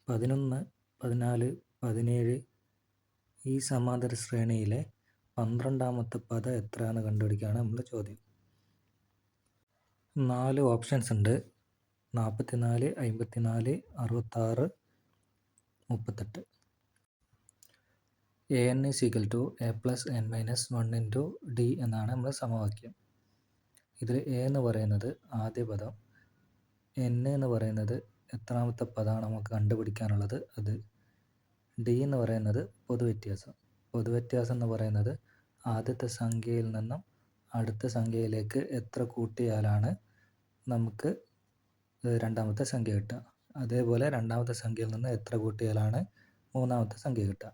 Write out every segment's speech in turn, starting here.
11, 14, 17 ഈ സമാന്തര ശ്രേണിയിലെ 12ാമത്തെ പദം എത്രയാണെന്ന് കണ്ടുപിടിക്കുകയാണ് നമ്മുടെ ചോദ്യം. 4 ഓപ്ഷൻസ് ഉണ്ട്. 44, 54, 66, 38. an = a + n - 1 × d എന്നാണ് നമ്മുടെ സമവാക്യം. ഇതിൽ a എന്ന് പറയുന്നത് ആദ്യ പദം, n എന്ന് പറയുന്നത് എത്രാമത്തെ പദമാണ് നമുക്ക് കണ്ടുപിടിക്കാനുള്ളത് അത്, d എന്ന് പറയുന്നത് പൊതുവ്യത്യാസം. പൊതുവ്യത്യാസം എന്ന് പറയുന്നത് ആദ്യത്തെ സംഖ്യയിൽ നിന്നും അടുത്ത സംഖ്യയിലേക്ക് എത്ര കൂട്ടിയാലാണ് നമുക്ക് രണ്ടാമത്തെ സംഖ്യ കിട്ടുക. അതേപോലെ രണ്ടാമത്തെ സംഖ്യയിൽ നിന്ന് എത്ര കൂട്ടിയാലാണ് മൂന്നാമത്തെ സംഖ്യ കിട്ടുക.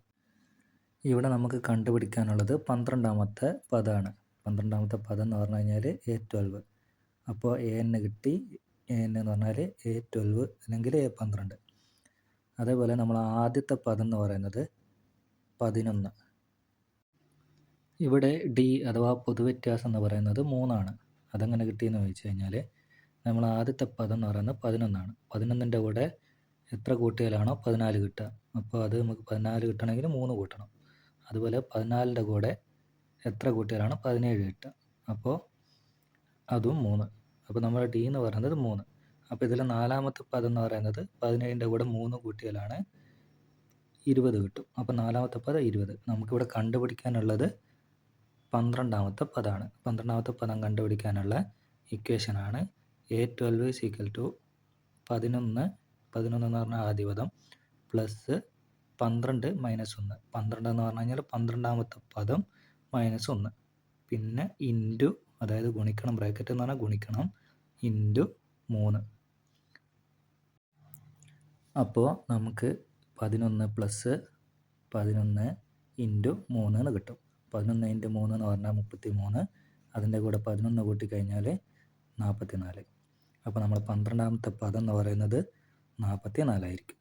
ഇവിടെ നമുക്ക് കണ്ടുപിടിക്കാനുള്ളത് 12ാമത്തെ പദമാണ്. 12ാമത്തെ പദം എന്ന് പറഞ്ഞു കഴിഞ്ഞാൽ A12. അപ്പോൾ an കിട്ടി. an എന്ന് പറഞ്ഞാൽ A12 അല്ലെങ്കിൽ A12. അതേപോലെ നമ്മൾ ആദ്യത്തെ പദം എന്ന് പറയുന്നത് 11. ഇവിടെ d അഥവാ പൊതുവ്യത്യാസം എന്ന് പറയുന്നത് 3ആണ്. അതെങ്ങനെ കിട്ടിയെന്ന് ചോദിച്ചു കഴിഞ്ഞാൽ നമ്മൾ ആദ്യത്തെ പദം എന്ന് പറയുന്നത് 11ആണ്. 11ൻ്റെ കൂടെ എത്ര കൂട്ടിയാലാണോ 14 കിട്ടുക. അപ്പോൾ അത് നമുക്ക് 14 കിട്ടണമെങ്കിൽ 3 കൂട്ടണം. അതുപോലെ 14ൻ്റെ കൂടെ എത്ര കൂട്ടിയാലാണ് 17 കിട്ടുക. അപ്പോൾ അതും 3. അപ്പോൾ നമ്മുടെ d എന്ന് പറയുന്നത് 3. അപ്പോൾ ഇതിൽ 4ാമത്തെ പദം എന്ന് പറയുന്നത് 17ൻ്റെ കൂടെ 3 കൂട്ടിയാലാണ് 20 കിട്ടും. അപ്പോൾ 4ാമത്തെ പദം 20. നമുക്കിവിടെ കണ്ടുപിടിക്കാനുള്ളത് 12ാമത്തെ പദമാണ്. 12ാമത്തെ പദം കണ്ടുപിടിക്കാനുള്ള ഇക്വേഷനാണ് A12 = 11. 11 എന്ന് പറഞ്ഞാൽ ആദ്യ പദം പ്ലസ് 12 - 1. 12 എന്ന് പറഞ്ഞു കഴിഞ്ഞാൽ 12ാമത്തെ പദം -1. പിന്നെ ഇൻറ്റു, അതായത് ഗുണിക്കണം, ബ്രാക്കറ്റ് എന്ന് പറഞ്ഞാൽ ഗുണിക്കണം, ഇൻറ്റു 3. അപ്പോൾ നമുക്ക് 11 + 11 ഇൻറ്റു 3 എന്ന് കിട്ടും. 11 ഇൻറ്റു 3 എന്ന് പറഞ്ഞാൽ 33. അതിൻ്റെ കൂടെ 11 കൂട്ടിക്കഴിഞ്ഞാൽ 44. അപ്പോൾ നമ്മൾ 12ാമത്തെ പദം എന്ന് പറയുന്നത് 44 ആയിരിക്കും.